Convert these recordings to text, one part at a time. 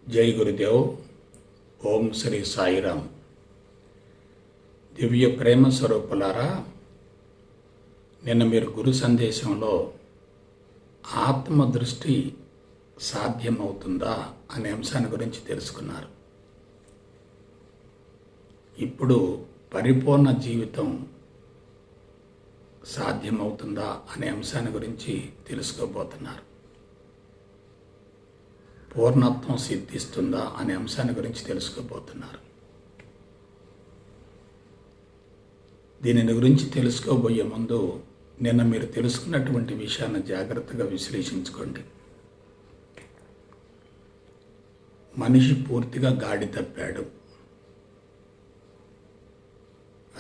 జై గురుదేవ్. ఓం శ్రీ సాయిరామ్. దివ్య ప్రేమ స్వరూపులారా, నిన్న మీరు గురు సందేశంలో ఆత్మ దృష్టి సాధ్యమవుతుందా అనే అంశాన్ని గురించి తెలుసుకున్నారు. ఇప్పుడు పరిపూర్ణ జీవితం సాధ్యమవుతుందా అనే అంశాన్ని గురించి తెలుసుకోబోతున్నారు. పూర్ణత్వం సిద్ధిస్తుందా అనే అంశాన్ని గురించి తెలుసుకోబోతున్నారు. దీనిని గురించి తెలుసుకోబోయే ముందు నిన్న మీరు తెలుసుకున్నటువంటి విషయాన్ని జాగ్రత్తగా విశ్లేషించుకోండి. మనిషి పూర్తిగా గాడి తప్పాడు.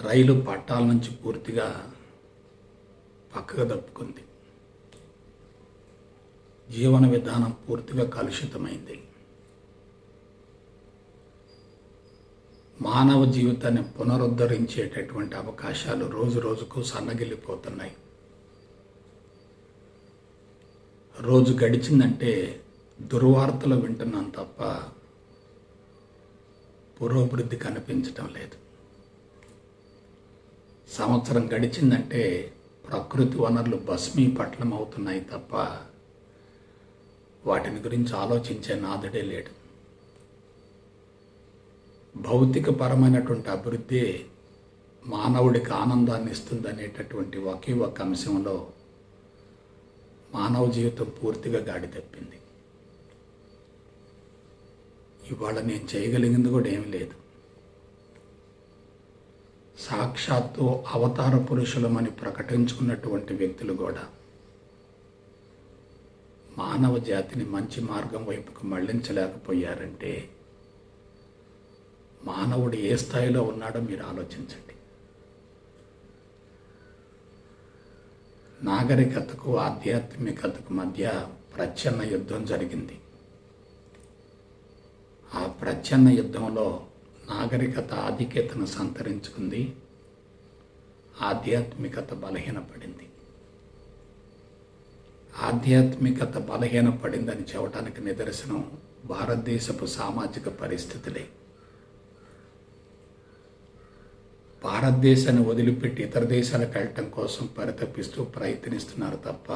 రైలు పట్టాల నుంచి పూర్తిగా పక్కకు తప్పుకుంది. జీవన విధానం పూర్తిగా కలుషితమైంది. మానవ జీవితాన్ని పునరుద్ధరించేటటువంటి అవకాశాలు రోజు రోజుకు సన్నగిల్లిపోతున్నాయి. రోజు గడిచిందంటే దుర్వార్తలు వింటున్నాం తప్ప పురోభివృద్ధి కనిపించటం లేదు. సంవత్సరం గడిచిందంటే ప్రకృతి వనరులు భస్మీపట్నం అవుతున్నాయి తప్ప వాటిని గురించి ఆలోచించే నాదుడే లేడు. భౌతికపరమైనటువంటి అభివృద్ధి మానవుడికి ఆనందాన్ని ఇస్తుందనేటటువంటి ఒకే ఒక అంశంలో మానవ జీవితం పూర్తిగా గాడి తప్పింది. ఇవాళ నేను చేయగలిగింది కూడా ఏమీ లేదు. సాక్షాత్తు అవతార పురుషులమని ప్రకటించుకున్నటువంటి వ్యక్తులు కూడా మానవ జాతిని మంచి మార్గం వైపుకు మళ్లించలేకపోయారంటే మానవుడు ఏ స్థాయిలో ఉన్నాడో మీరు ఆలోచించండి. నాగరికతకు ఆధ్యాత్మికతకు మధ్య ప్రచ్ఛన్న యుద్ధం జరిగింది. ఆ ప్రచ్ఛన్న యుద్ధంలో నాగరికత ఆధిక్యతను సంతరించుకుంది, ఆధ్యాత్మికత బలహీనపడింది. ఆధ్యాత్మికత బలహీనపడిందని చెప్పడానికి నిదర్శనం భారతదేశపు సామాజిక పరిస్థితులే. భారతదేశాన్ని వదిలిపెట్టి ఇతర దేశాలకు వెళ్ళటం కోసం పరితపిస్తూ ప్రయత్నిస్తున్నారు తప్ప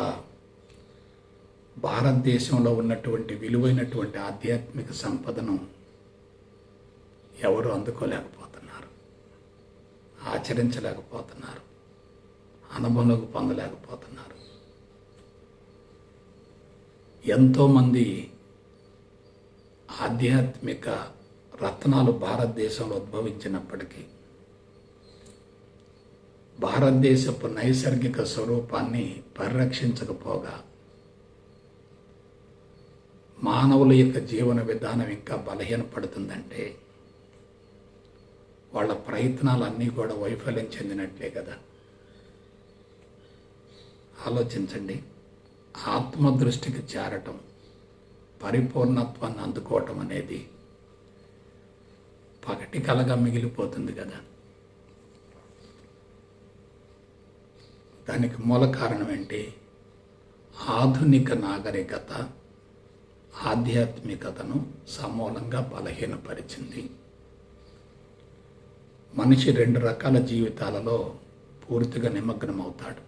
భారతదేశంలో ఉన్నటువంటి విలువైనటువంటి ఆధ్యాత్మిక సంపదను ఎవరు అందుకోలేకపోతున్నారు, ఆచరించలేకపోతున్నారు, అనుభవంలోకి పొందలేకపోతున్నారు. ఎంతోమంది ఆధ్యాత్మిక రత్నాలు భారతదేశంలో ఉద్భవించినప్పటికీ భారతదేశపు నైసర్గిక స్వరూపాన్ని పరిరక్షించకపోగా మానవుల యొక్క జీవన విధానం ఇంకా బలహీనపడుతుందంటే వాళ్ళ ప్రయత్నాలన్నీ కూడా వైఫల్యం చెందినట్లే కదా. ఆలోచించండి. ఆత్మదృష్టికి చేరటం, పరిపూర్ణత్వాన్ని అందుకోవటం అనేది పగటి కలగా మిగిలిపోతుంది కదా. దానికి మూల కారణం ఏంటి? ఆధునిక నాగరికత ఆధ్యాత్మికతను సమూలంగా బలహీనపరిచింది. మనిషి రెండు రకాల జీవితాలలో పూర్తిగా నిమగ్నమవుతాడు.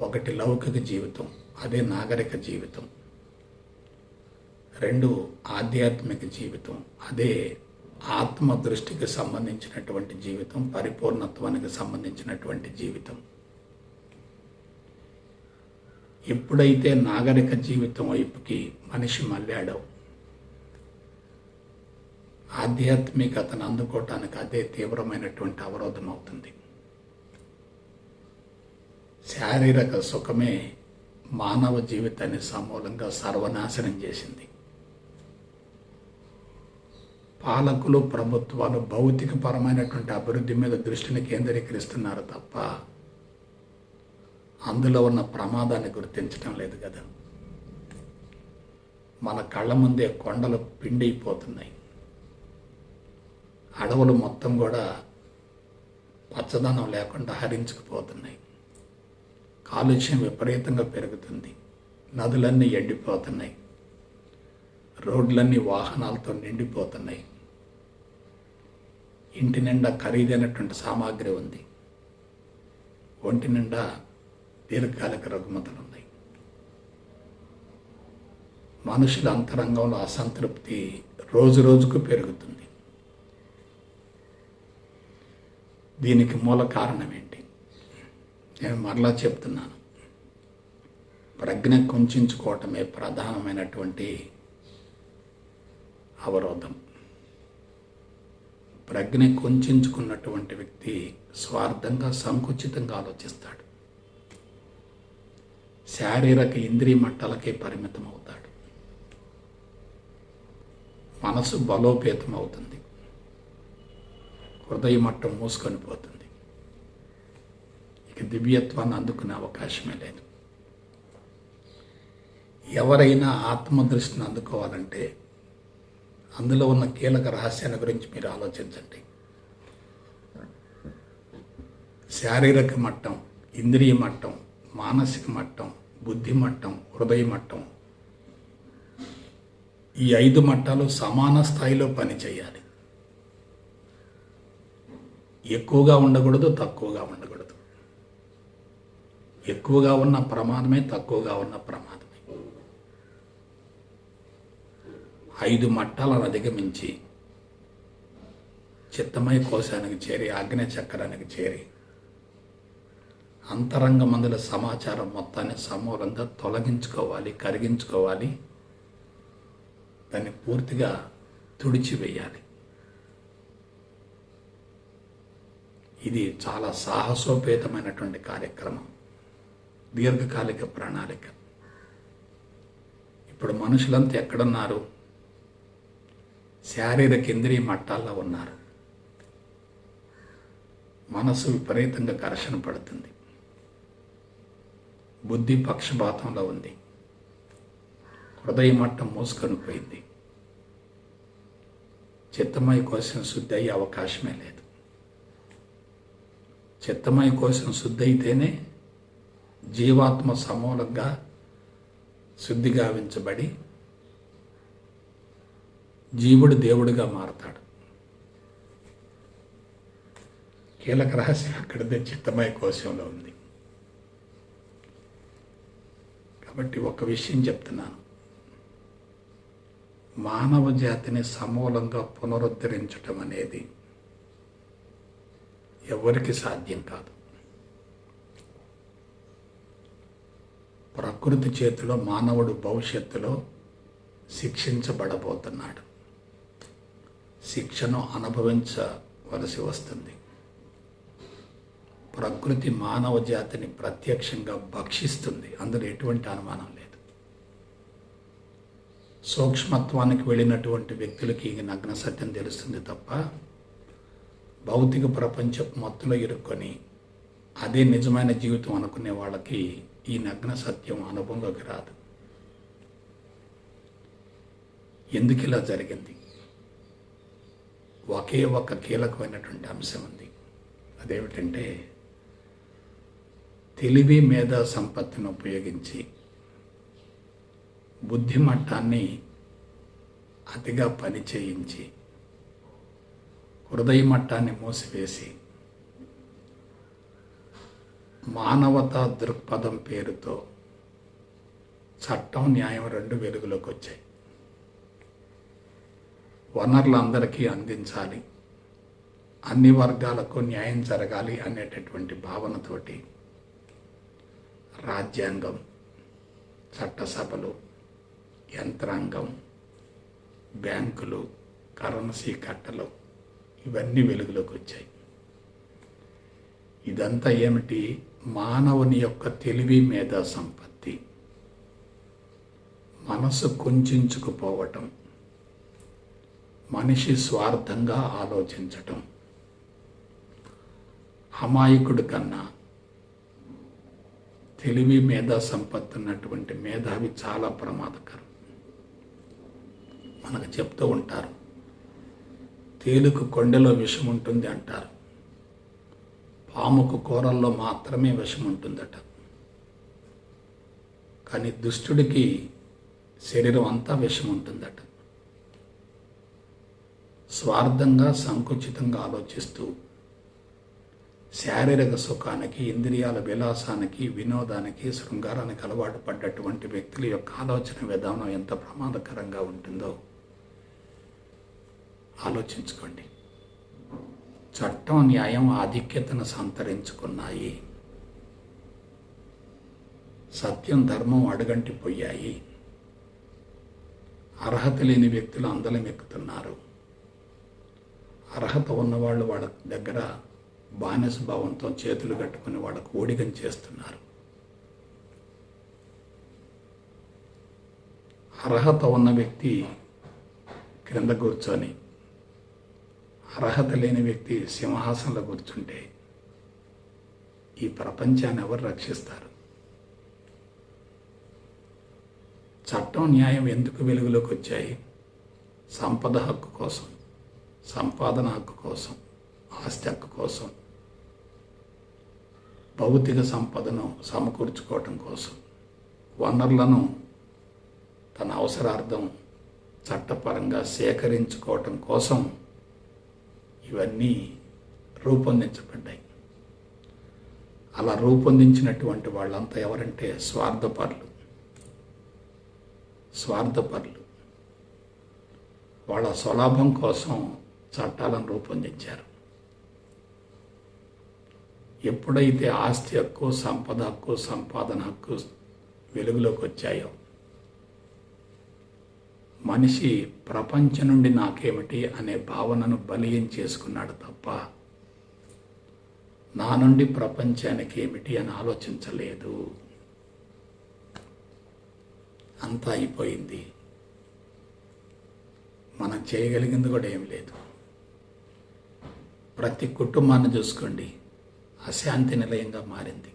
ఒకటి లౌకిక జీవితం, అదే నాగరిక జీవితం. రెండు ఆధ్యాత్మిక జీవితం, అదే ఆత్మ దృష్టికి సంబంధించినటువంటి జీవితం, పరిపూర్ణత్వానికి సంబంధించినటువంటి జీవితం. ఎప్పుడైతే నాగరిక జీవితం వైపుకి మనిషి మళ్ళాడో ఆధ్యాత్మికతను అందుకోవటానికి అదే తీవ్రమైనటువంటి అవరోధం అవుతుంది. శారీరక సుఖమే మానవ జీవితాన్ని సమూలంగా సర్వనాశనం చేసింది. పాలకులు, ప్రభుత్వాలు భౌతికపరమైనటువంటి అభివృద్ధి మీద దృష్టిని కేంద్రీకరిస్తున్నారు తప్ప అందులో ఉన్న ప్రమాదాన్ని గుర్తించడం లేదు కదా. మన కళ్ళ ముందే కొండలు పిండిపోతున్నాయి. అడవులు మొత్తం కూడా పచ్చదనం లేకుండా హరించుకుపోతున్నాయి. కాలుష్యం విపరీతంగా పెరుగుతుంది. నదులన్నీ ఎండిపోతున్నాయి. రోడ్లన్నీ వాహనాలతో నిండిపోతున్నాయి. ఇంటి నిండా ఖరీదైనటువంటి సామాగ్రి ఉంది. ఒంటి నిండా దీర్ఘకాలిక రుగ్మతలు ఉన్నాయి. మనుషుల అంతరంగంలో అసంతృప్తి రోజు రోజుకు పెరుగుతుంది. దీనికి మూల కారణం ఏంటి? నేను మరలా చెప్తున్నాను, ప్రజ్ఞ కుంచుకోవటమే ప్రధానమైనటువంటి అవరోధం. ప్రజ్ఞ కుంచుకున్నటువంటి వ్యక్తి స్వార్థంగా, సంకుచితంగా ఆలోచిస్తాడు. శారీరక ఇంద్రియ మట్టాలకే పరిమితం అవుతాడు. మనసు బలోపేతం అవుతుంది. హృదయ మట్టం మూసుకొని పోతుంది. ఇక దివ్యత్వాన్ని అందుకునే అవకాశమే లేదు. ఎవరైనా ఆత్మదృష్టిని అందుకోవాలంటే అందులో ఉన్న కీలక రహస్యాల గురించి మీరు ఆలోచించండి. శారీరక మట్టం, ఇంద్రియ మట్టం, మానసిక మట్టం, బుద్ధి మట్టం, హృదయ మట్టం, ఈ 5 మట్టాలు సమాన స్థాయిలో పనిచేయాలి. ఎక్కువగా ఉండకూడదు, తక్కువగా ఉండకూడదు. ఎక్కువగా ఉన్న ప్రమాదమే, తక్కువగా ఉన్న ప్రమాదమే. 5 మట్టాలను అధిగమించి చిత్తమయ కోశానికి చేరి, ఆగ్నేయ చక్రానికి చేరి, అంతరంగ మందుల సమాచారం మొత్తాన్ని సమూలంగా తొలగించుకోవాలి, కరిగించుకోవాలి, దాన్ని పూర్తిగా తుడిచివేయాలి. ఇది చాలా సాహసోపేతమైనటువంటి కార్యక్రమం, దీర్ఘకాలిక ప్రణాళిక. ఇప్పుడు మనుషులంతా ఎక్కడున్నారు? శారీరక ఇంద్రియ మట్టాల్లో ఉన్నారు. మనసు విపరీతంగా ఘర్షణ పడుతుంది. బుద్ధి పక్షపాతంలో ఉంది. హృదయ మట్టం మూసుకొని పోయింది. చిత్తమయ కోశం శుద్ధి అయ్యే అవకాశమే లేదు. చిత్తమయ కోశం శుద్ధి అయితేనే జీవాత్మ సమూలంగా శుద్ధి గావించబడి జీవుడు దేవుడిగా మారతాడు. కీలక రహస్యం అక్కడిదే, చిత్తమయ కోశంలో ఉంది. కాబట్టి ఒక విషయం చెప్తున్నాను, మానవ జాతిని సమూలంగా పునరుద్ధరించటం అనేది ఎవరికి సాధ్యం కాదు. ప్రకృతి చేతిలో మానవుడు భవిష్యత్తులో శిక్షించబడబోతున్నాడు. శిక్షను అనుభవించవలసి వస్తుంది. ప్రకృతి మానవ జాతిని ప్రత్యక్షంగా భక్షిస్తుంది, అందులో ఎటువంటి అనుమానం లేదు. సూక్ష్మత్వానికి వెళ్ళినటువంటి వ్యక్తులకి ఈ నగ్న సత్యం తెలుస్తుంది తప్ప, భౌతిక ప్రపంచపు మత్తులో ఇరుక్కొని అదే నిజమైన జీవితం అనుకునే వాళ్ళకి ఈ నగ్న సత్యం అనుభవంలోకి రాదు. ఎందుకు ఇలా జరిగింది? ఒకే ఒక కీలకమైనటువంటి అంశం ఉంది. అదేమిటంటే, తెలివి మేధా సంపత్తిని ఉపయోగించి బుద్ధి మట్టాన్ని అతిగా పని చేయించి హృదయ మట్టాన్ని మూసివేసి మానవతా దృక్పథం పేరుతో చట్టం, న్యాయం 2 వెలుగులోకి వచ్చాయి. వనరులు అందరికీ అందించాలి, అన్ని వర్గాలకు న్యాయం జరగాలి అనేటటువంటి భావనతోటి రాజ్యాంగం, చట్టసభలు, యంత్రాంగం, బ్యాంకులు, కరెన్సీ కట్టలు ఇవన్నీ వెలుగులోకి వచ్చాయి. ఇదంతా ఏమిటి? మానవుని యొక్క తెలివి మేధా సంపత్తి మనసు కుంచుకుపోవటం, మనిషి స్వార్థంగా ఆలోచించటం. అమాయకుడి కన్నా తెలివి మేధా సంపత్తి ఉన్నటువంటి మేధావి చాలా ప్రమాదకరం. మనకు చెప్తూ ఉంటారు, తేలుకు కొండలో విషం ఉంటుంది అంటారు, పాముకు కూరల్లో మాత్రమే విషం ఉంటుందట. కానీ దుష్టుడికి శరీరం అంతా విషం ఉంటుందట. స్వార్థంగా సంకుచితంగా ఆలోచిస్తూ శారీరక సుఖానికి, ఇంద్రియాల విలాసానికి, వినోదానికి, శృంగారానికి అలవాటు పడ్డటువంటి వ్యక్తుల యొక్క ఆలోచన విధానం ఎంత ప్రమాదకరంగా ఉంటుందో ఆలోచించుకోండి. చట్టం, న్యాయం ఆధిక్యతను సంతరించుకున్నాయి. సత్యం, ధర్మం అడుగంటిపోయాయి. అర్హత లేని వ్యక్తులు అందలం ఎక్కుతున్నారు. అర్హత ఉన్నవాళ్ళు వాళ్ళ దగ్గర బానిస భావంతో చేతులు కట్టుకుని వాళ్ళకు ఊడిగం చేస్తున్నారు. అర్హత ఉన్న వ్యక్తి క్రింద కూర్చొని, అర్హత లేని వ్యక్తి సింహాసనంలో కూర్చుంటే ఈ ప్రపంచాన్ని ఎవరు రక్షిస్తారు? చట్టం, న్యాయం ఎందుకు వెలుగులోకి వచ్చాయి? సంపద హక్కు కోసం, సంపాదన హక్కు కోసం, ఆస్తి హక్కు కోసం, భౌతిక సంపదను సమకూర్చుకోవటం కోసం, వనరులను తన అవసరార్థం చట్టపరంగా సేకరించుకోవటం కోసం ఇవన్నీ రూపొందించబడ్డాయి. అలా రూపొందించినటువంటి వాళ్ళంతా ఎవరంటే స్వార్థపరులు. వాళ్ళ స్వలాభం కోసం చట్టాలను రూపొందించారు. ఎప్పుడైతే ఆస్తి హక్కు, సంపద హక్కు, సంపాదన హక్కు వెలుగులోకి వచ్చాయో మనిషి ప్రపంచం నుండి నాకేమిటి అనే భావనను బలీయం చేసుకున్నాడు తప్ప నా నుండి ప్రపంచానికి ఏమిటి అని ఆలోచించలేదు. అంతా అయిపోయింది. మనం చేయగలిగింది కూడా ఏం లేదు. ప్రతి కుటుంబాన్ని చూసుకోండి, అశాంతి నిలయంగా మారింది.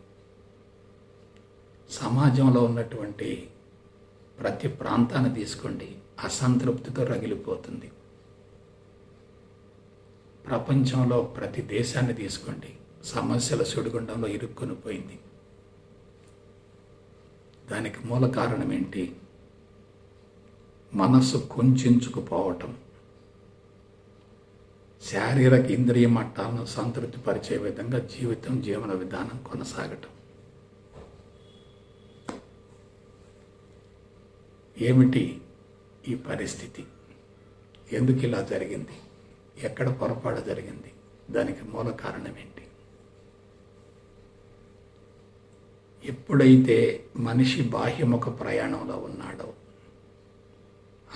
సమాజంలో ఉన్నటువంటి ప్రతి ప్రాంతాన్ని తీసుకోండి, అసంతృప్తితో రగిలిపోతుంది. ప్రపంచంలో ప్రతి దేశాన్ని తీసుకోండి, సమస్యల సుడిగుండంలో ఇరుక్కొని పోయింది. దానికి మూల కారణం ఏంటి? మనస్సు కుంచుకుపోవటం, శారీరక ఇంద్రియ మట్టాలను సంతృప్తిపరిచే విధంగా జీవన విధానం కొనసాగటం. ఏమిటి ఈ పరిస్థితి? ఎందుకు ఇలా జరిగింది? ఎక్కడ పొరపాటు జరిగింది? దానికి మూల కారణం ఏంటి? ఎప్పుడైతే మనిషి బాహ్యముఖ ప్రయాణంలో ఉన్నాడో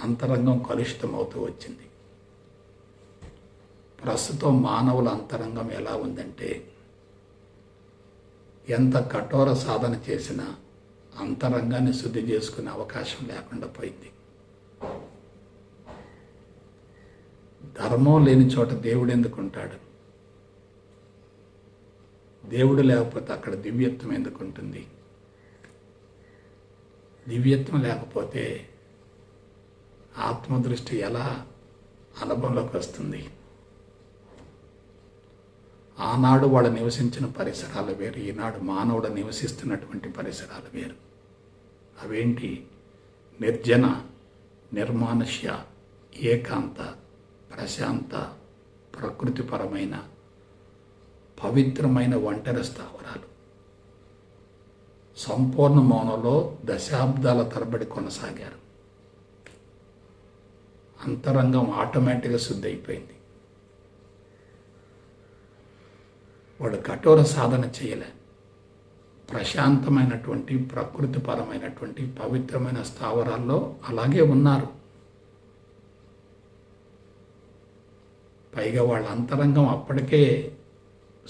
అంతరంగం కలుషితమవుతూ వచ్చింది. ప్రస్తుతం మానవుల అంతరంగం ఎలా ఉందంటే, ఎంత కఠోర సాధన చేసినా అంతరంగాన్ని శుద్ధి చేసుకునే అవకాశం లేకుండా పోయింది. ధర్మం లేని చోట దేవుడు ఎందుకుంటాడు? దేవుడు లేకపోతే అక్కడ దివ్యత్వం ఎందుకు ఉంటుంది? దివ్యత్వం లేకపోతే ఆత్మదృష్టి ఎలా అనుభవంలోకి వస్తుంది? ఆనాడు వాళ్ళు నివసించిన పరిసరాలు వేరు, ఈనాడు మానవుడు నివసిస్తున్నటువంటి పరిసరాలు వేరు. అవేంటి? నిర్జన, నిర్మానుష్య, ఏకాంత, ప్రశాంత, ప్రకృతిపరమైన, పవిత్రమైన ఒంటరి స్థావరాలు. సంపూర్ణ మౌనంలో దశాబ్దాల తరబడి కొనసాగారు. అంతరంగం ఆటోమేటిక్గా శుద్ధి అయిపోయింది. వాడు కఠోర సాధన చేయలే. ప్రశాంతమైనటువంటి, ప్రకృతిపరమైనటువంటి, పవిత్రమైన స్థావరాల్లో అలాగే ఉన్నారు. పైగా వాళ్ళ అంతరంగం అప్పటికే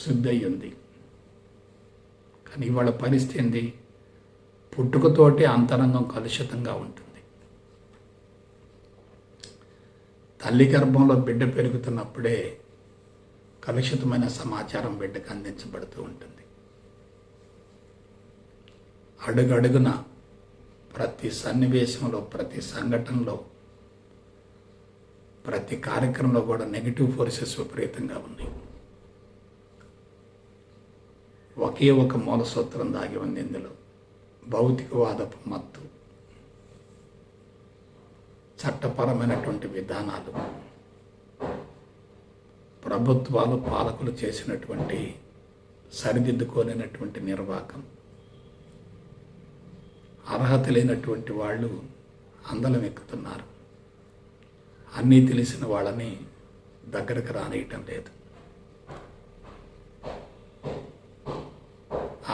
శుద్ధి అయ్యింది. కానీ వాళ్ళ పరిస్థితి ఏంది? పుట్టుకతోటి అంతరంగం కలుషితంగా ఉంటుంది. తల్లి గర్భంలో బిడ్డ పెరుగుతున్నప్పుడే కలుషితమైన సమాచారం బిడ్డకు అందించబడుతూ ఉంటుంది. అడుగడుగున ప్రతి సన్నివేశంలో, ప్రతి సంఘటనలో, ప్రతి కార్యక్రమంలో కూడా నెగిటివ్ ఫోర్సెస్ విపరీతంగా ఉన్నాయి. ఒకే ఒక మూల సూత్రం దాగి ఉంది ఇందులో: భౌతికవాదపు మత్తు, చట్టపరమైనటువంటి విధానాలు, ప్రభుత్వాలు పాలకులు చేసినటువంటి సరిదిద్దుకోలేనటువంటి నిర్వాహకం, అర్హత లేనటువంటి వాళ్ళు అందలం ఎక్కుతున్నారు. అన్నీ తెలిసిన వాళ్ళని దగ్గరకు రానియటం లేదు.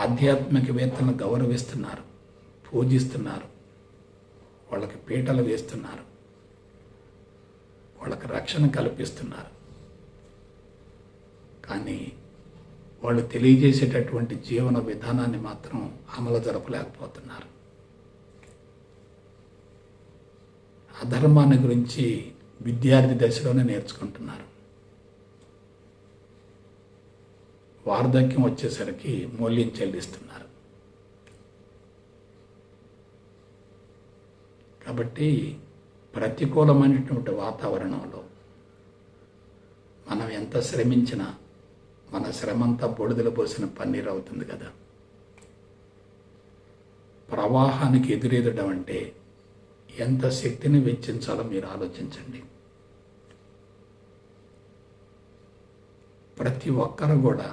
ఆధ్యాత్మికవేత్తలను గౌరవిస్తున్నారు, పూజిస్తున్నారు, వాళ్ళకి పీటలు వేస్తున్నారు, వాళ్ళకి రక్షణ కల్పిస్తున్నారు. కానీ వాళ్ళు తెలియజేసేటటువంటి జీవన విధానాన్ని మాత్రం అమలు జరపలేకపోతున్నారు. అధర్మాన్ని గురించి విద్యార్థి దశలోనే నేర్చుకుంటున్నారు. వార్ధక్యం వచ్చేసరికి మూల్యం చెల్లిస్తున్నారు. కాబట్టి ప్రతికూలమైనటువంటి వాతావరణంలో మనం ఎంత శ్రమించినా మన శ్రమంతా బొడిదలు పోసిన పన్నీరు అవుతుంది కదా. ప్రవాహానికి ఎదురెదడం అంటే ఎంత శక్తిని వెచ్చించాలో మీరు ఆలోచించండి. ప్రతి ఒక్కరు కూడా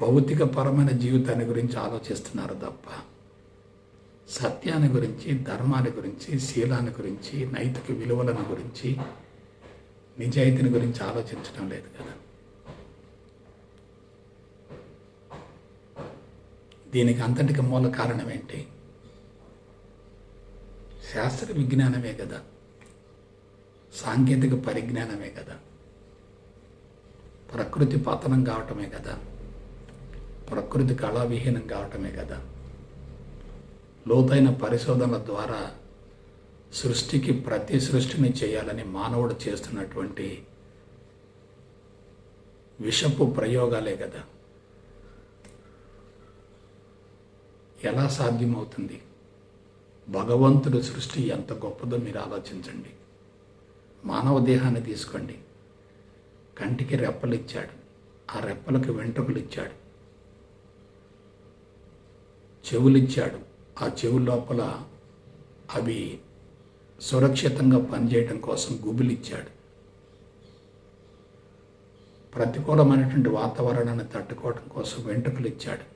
భౌతికపరమైన జీవితాన్ని గురించి ఆలోచిస్తున్నారు తప్ప సత్యాన్ని గురించి, ధర్మాన్ని గురించి, శీలాన్ని గురించి, నైతిక విలువలను గురించి, నిజాయితీని గురించి ఆలోచించడం లేదు కదా. దీనికి అంతటికి మూల కారణం ఏంటి? శాస్త్ర విజ్ఞానమే కదా, సాంకేతిక పరిజ్ఞానమే కదా, ప్రకృతి పతనం కావటమే కదా, ప్రకృతి కళావిహీనం కావటమే కదా, లోతైన పరిశోధనల ద్వారా సృష్టికి ప్రతి సృష్టిని చేయాలని మానవుడు చేస్తున్నటువంటి విషపు ప్రయోగాలే కదా. ఎలా సాధ్యమవుతుంది? భగవంతుడు సృష్టి ఎంత గొప్పదో మీరు ఆలోచించండి. మానవ దేహాన్ని తీసుకోండి. కంటికి రెప్పలు ఇచ్చాడు, ఆ రెప్పలకు వెంట్రుకలు ఇచ్చాడు. చెవులు ఇచ్చాడు, ఆ చెవుల లోపల అవి సురక్షితంగా పనిచేయడం కోసం గుబులు ఇచ్చాడు. ప్రతికూలమైనటువంటి వాతావరణాన్ని తట్టుకోవడం కోసం వెంట్రుకలు ఇచ్చాడు.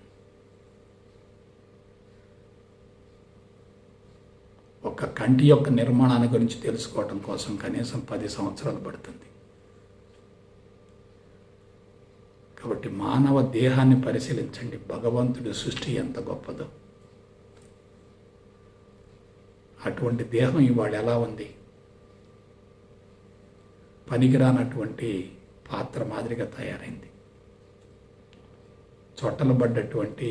ఒక కంటి యొక్క నిర్మాణాన్ని గురించి తెలుసుకోవడం కోసం కనీసం 10 సంవత్సరాలు పడుతుంది. కాబట్టి మానవ దేహాన్ని పరిశీలించండి. భగవంతుడి సృష్టి ఎంత గొప్పదో. అటువంటి దేహం ఇవాళ ఎలా ఉంది? పనికిరానటువంటి పాత్ర మాదిరిగా తయారైంది. చొట్టలబడ్డటువంటి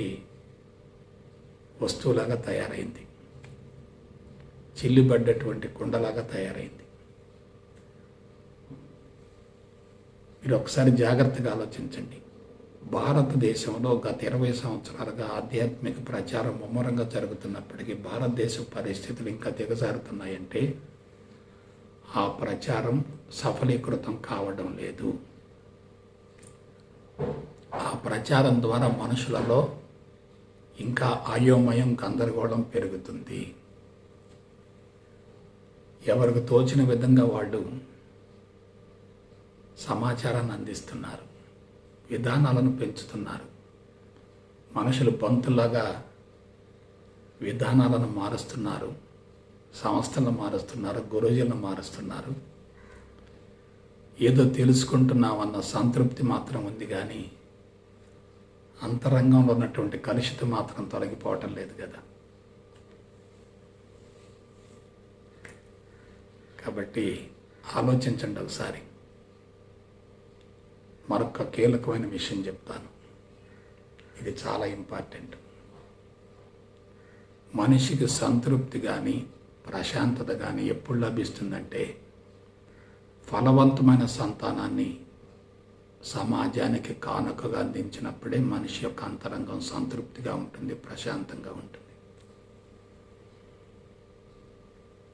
వస్తువులాగా తయారైంది. చిల్లిబడ్డటువంటి కుండలాగా తయారైంది. మీరు ఒకసారి జాగ్రత్తగా ఆలోచించండి. భారతదేశంలో గత 20 సంవత్సరాలుగా ఆధ్యాత్మిక ప్రచారం ముమ్మరంగా జరుగుతున్నప్పటికీ భారతదేశ పరిస్థితులు ఇంకా దిగజారుతున్నాయంటే ఆ ప్రచారం సఫలీకృతం కావడం లేదు. ఆ ప్రచారం ద్వారా మనుషులలో ఇంకా అయోమయం, గందరగోళం పెరుగుతుంది. ఎవరికి తోచిన విధంగా వాళ్ళు సమాచారాన్ని అందిస్తున్నారు, విధానాలను పెంచుతున్నారు. మనుషులు బంతులాగా విధానాలను మారుస్తున్నారు, సంస్థలను మారుస్తున్నారు, గురుజులను మారుస్తున్నారు. ఏదో తెలుసుకుంటున్నామన్న సంతృప్తి మాత్రం ఉంది, కానీ అంతరంగంలో ఉన్నటువంటి కలుషితం మాత్రం తొలగిపోవటం లేదు కదా. కాబట్టి ఆలోచించండి ఒకసారి. మరొక కీలకమైన విషయం చెప్తాను, ఇది చాలా ఇంపార్టెంట్. మనిషికి సంతృప్తి కానీ ప్రశాంతత కానీ ఎప్పుడు లభిస్తుందంటే ఫలవంతమైన సంతానాన్ని సమాజానికి కానుకగా అందించినప్పుడే మనిషి యొక్క అంతరంగం సంతృప్తిగా ఉంటుంది, ప్రశాంతంగా ఉంటుంది.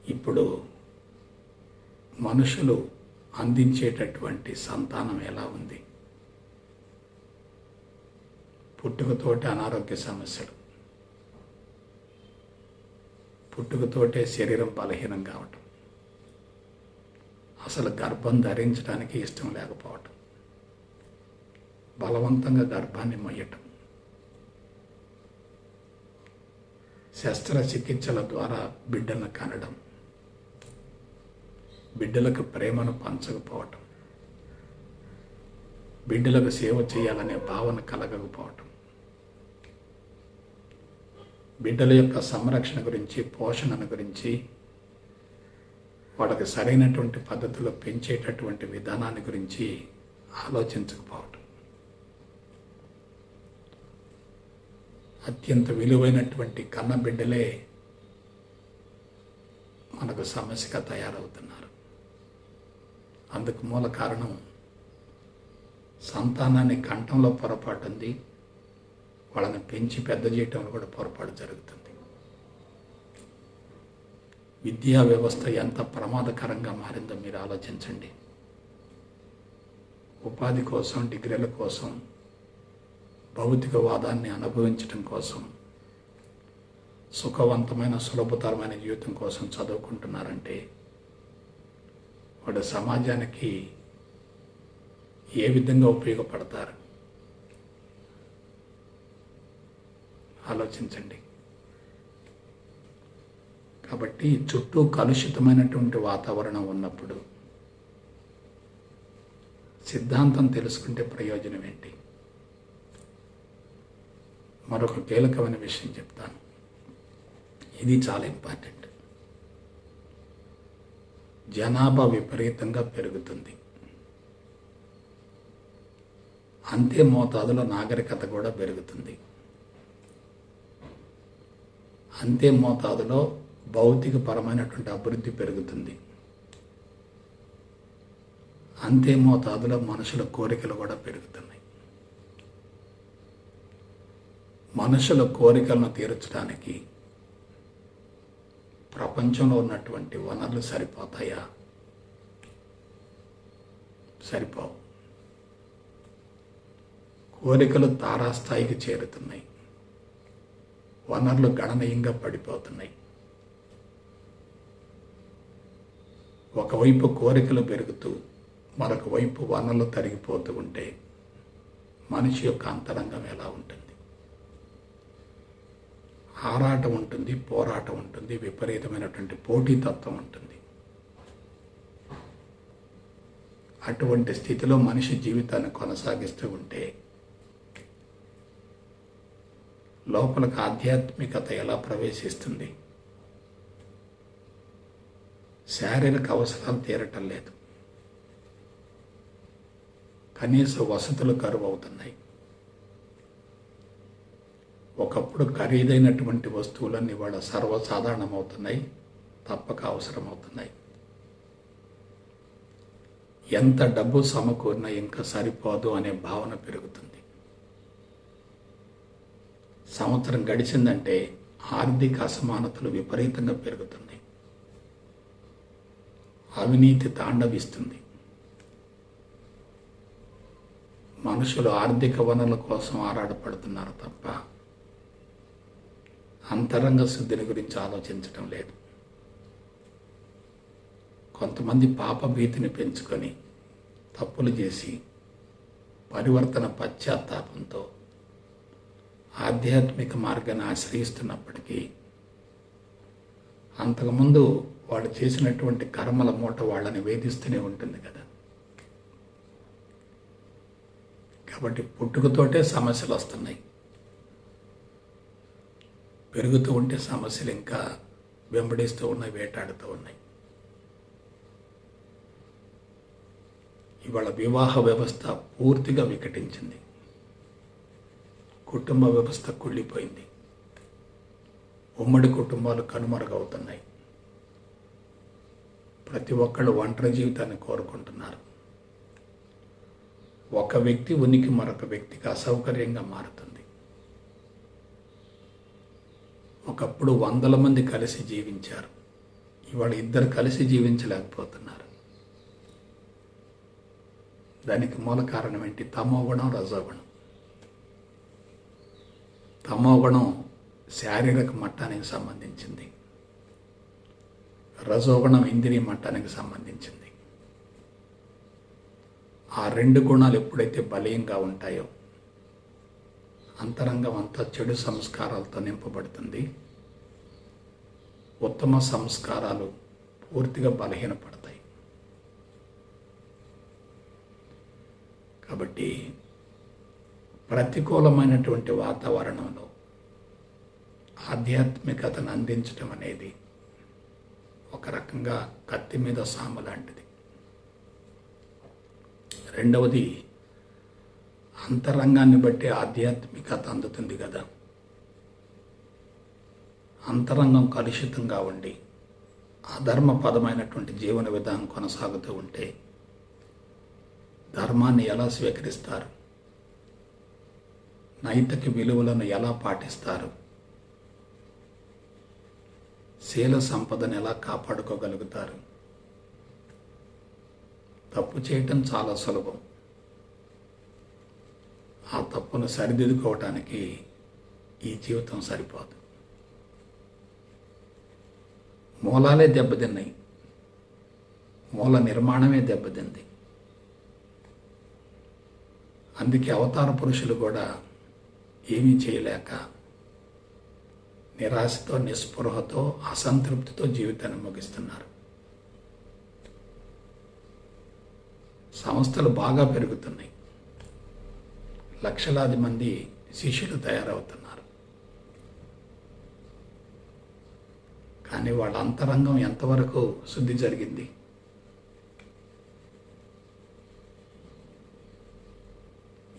ఇప్పుడు మనుషులు అందించేటటువంటి సంతానం ఎలా ఉంది? పుట్టుకతోటే అనారోగ్య సమస్యలు, పుట్టుకతోటే శరీరం బలహీనం కావటం, అసలు గర్భం ధరించడానికి ఇష్టం లేకపోవటం, బలవంతంగా గర్భాన్ని మొయ్యటం, శస్త్రచికిత్సల ద్వారా బిడ్డలను కనడం, బిడ్డలకు ప్రేమను పంచకపోవటం, బిడ్డలకు సేవ చేయాలనే భావన కలగకపోవటం, బిడ్డల యొక్క సంరక్షణ గురించి, పోషణను గురించి, వాళ్ళకి సరైనటువంటి పద్ధతిలో పెంచేటటువంటి విధానాన్ని గురించి ఆలోచించకపోవటం, అత్యంత విలువైనటువంటి కన్న బిడ్డలే మనకు సమస్యగా తయారవుతున్నారు. అందుకు మూల కారణం సంతానాన్ని కంఠంలో పొరపాటు ఉంది, వాళ్ళని పెంచి పెద్ద చేయటంలో కూడా పొరపాటు జరుగుతుంది. విద్యా వ్యవస్థ ఎంత ప్రమాదకరంగా మారిందో మీరు ఆలోచించండి. ఉపాధి కోసం, డిగ్రీల కోసం, భౌతికవాదాన్ని అనుభవించడం కోసం, సుఖవంతమైన సులభతరమైన జీవితం కోసం చదువుకుంటున్నారంటే వాడు సమాజానికి ఏ విధంగా ఉపయోగపడతారు ఆలోచించండి. కాబట్టి చుట్టూ కలుషితమైనటువంటి వాతావరణం ఉన్నప్పుడు సిద్ధాంతం తెలుసుకుంటే ప్రయోజనం ఏంటి? మరొక కీలకమైన విషయం చెప్తాను, ఇది చాలా ఇంపార్టెంట్. జనాభా విపరీతంగా పెరుగుతుంది, అంతే మోతాదులో నాగరికత కూడా పెరుగుతుంది, అంతే మోతాదులో భౌతిక పరమైనటువంటి అభివృద్ధి పెరుగుతుంది, అంతే మోతాదులో మనుషుల కోరికలు కూడా పెరుగుతున్నాయి. మనుషుల కోరికలను తీర్చడానికి ప్రపంచంలో ఉన్నటువంటి వనరులు సరిపోతాయా? సరిపోవు. కోరికలు తారాస్థాయికి చేరుతున్నాయి, వనరులు గణనీయంగా పడిపోతున్నాయి. ఒకవైపు కోరికలు పెరుగుతూ మరొక వైపు వనరులు తరిగిపోతూ ఉంటే మనిషి యొక్క అంతరంగం ఎలా ఉంటుంది? ఆరాటం ఉంటుంది, పోరాటం ఉంటుంది, విపరీతమైనటువంటి పోటీతత్వం ఉంటుంది. అటువంటి స్థితిలో మనిషి జీవితాన్ని కొనసాగిస్తూ ఉంటే లోపలికి ఆధ్యాత్మికత ఎలా ప్రవేశిస్తుంది? శారీరక అవసరాలు తీరటం లేదు, కనీస వసతులు కరువు అవుతున్నాయి. ఒకప్పుడు ఖరీదైనటువంటి వస్తువులన్నీ ఇవాళ సర్వసాధారణమవుతున్నాయి, తప్పక అవసరమవుతున్నాయి. ఎంత డబ్బు సమకూరినా ఇంకా సరిపోదు అనే భావన పెరుగుతుంది. సంవత్సరం గడిచిందంటే ఆర్థిక అసమానతలు విపరీతంగా పెరుగుతున్నాయి, అవినీతి తాండవిస్తుంది. మనుషులు ఆర్థిక వనరుల కోసం ఆరాటపడుతున్నారు తప్ప అంతరంగ శుద్ధిని గురించి ఆలోచించడం లేదు. కొంతమంది పాప భీతిని పెంచుకొని తప్పులు చేసి పరివర్తన పశ్చాత్తాపంతో ఆధ్యాత్మిక మార్గాన్ని ఆశ్రయిస్తున్నప్పటికీ అంతకుముందు వాళ్ళు చేసినటువంటి కర్మల మూట వాళ్ళని వేధిస్తూనే ఉంటుంది కదా. కాబట్టి పుట్టుకతోటే సమస్యలు వస్తున్నాయి, పెరుగుతూ ఉంటే సమస్యలు ఇంకా వెంబడిస్తూ ఉన్నాయి, వేటాడుతూ ఉన్నాయి. ఇవాళ వివాహ వ్యవస్థ పూర్తిగా వికటించింది, కుటుంబ వ్యవస్థ కుళ్ళిపోయింది, ఉమ్మడి కుటుంబాలు కనుమరుగవుతున్నాయి. ప్రతి ఒక్కళ్ళు ఒంటరి జీవితాన్ని కోరుకుంటున్నారు. ఒక వ్యక్తి ఉనికి మరొక వ్యక్తికి అసౌకర్యంగా మారుతుంది. ఒకప్పుడు 100 మంది కలిసి జీవించారు, ఇవాళ 2 కలిసి జీవించలేకపోతున్నారు. దానికి మూల కారణం ఏంటి? తమోగుణం, రజోగుణం. తమోగుణం శారీరక మట్టానికి సంబంధించింది, రజోగుణం ఇంద్రియ మట్టానికి సంబంధించింది. ఆ రెండు గుణాలు ఎప్పుడైతే బలీయంగా ఉంటాయో అంతరంగం అంతా చెడు సంస్కారాలతో నింపబడుతుంది. ఉత్తమ సంస్కారాలు పూర్తిగా బలహీనపడతాయి. కాబట్టి ప్రతికూలమైనటువంటి వాతావరణంలో ఆధ్యాత్మికతను అందించడం అనేది ఒక రకంగా కత్తి మీద సాము లాంటిది. రెండవది, అంతరంగాన్ని బట్టి ఆధ్యాత్మికత అందుతుంది కదా. అంతరంగం కలుషితంగా ఉండి అధర్మపదమైనటువంటి జీవన విధానం కొనసాగుతూ ఉంటే ధర్మాన్ని ఎలా స్వీకరిస్తారు? నైతిక విలువలను ఎలా పాటిస్తారు? శీల సంపదను ఎలా కాపాడుకోగలుగుతారు? తప్పు చేయటం చాలా సులభం. ఆ తప్పును సరిదిద్దుకోవటానికి ఈ జీవితం సరిపోదు. మూలాలే దెబ్బతిన్నాయి, మూల నిర్మాణమే దెబ్బతింది. అందుకే అవతార పురుషులు కూడా ఏమీ చేయలేక నిరాశతో, నిస్పృహతో, అసంతృప్తితో జీవితాన్ని ముగిస్తున్నారు. సంస్థలు బాగా పెరుగుతున్నాయి, లక్షలాది మంది శిష్యులు తయారవుతున్నారు. కానీ వాళ్ళ అంతరంగం ఎంతవరకు శుద్ధి జరిగింది?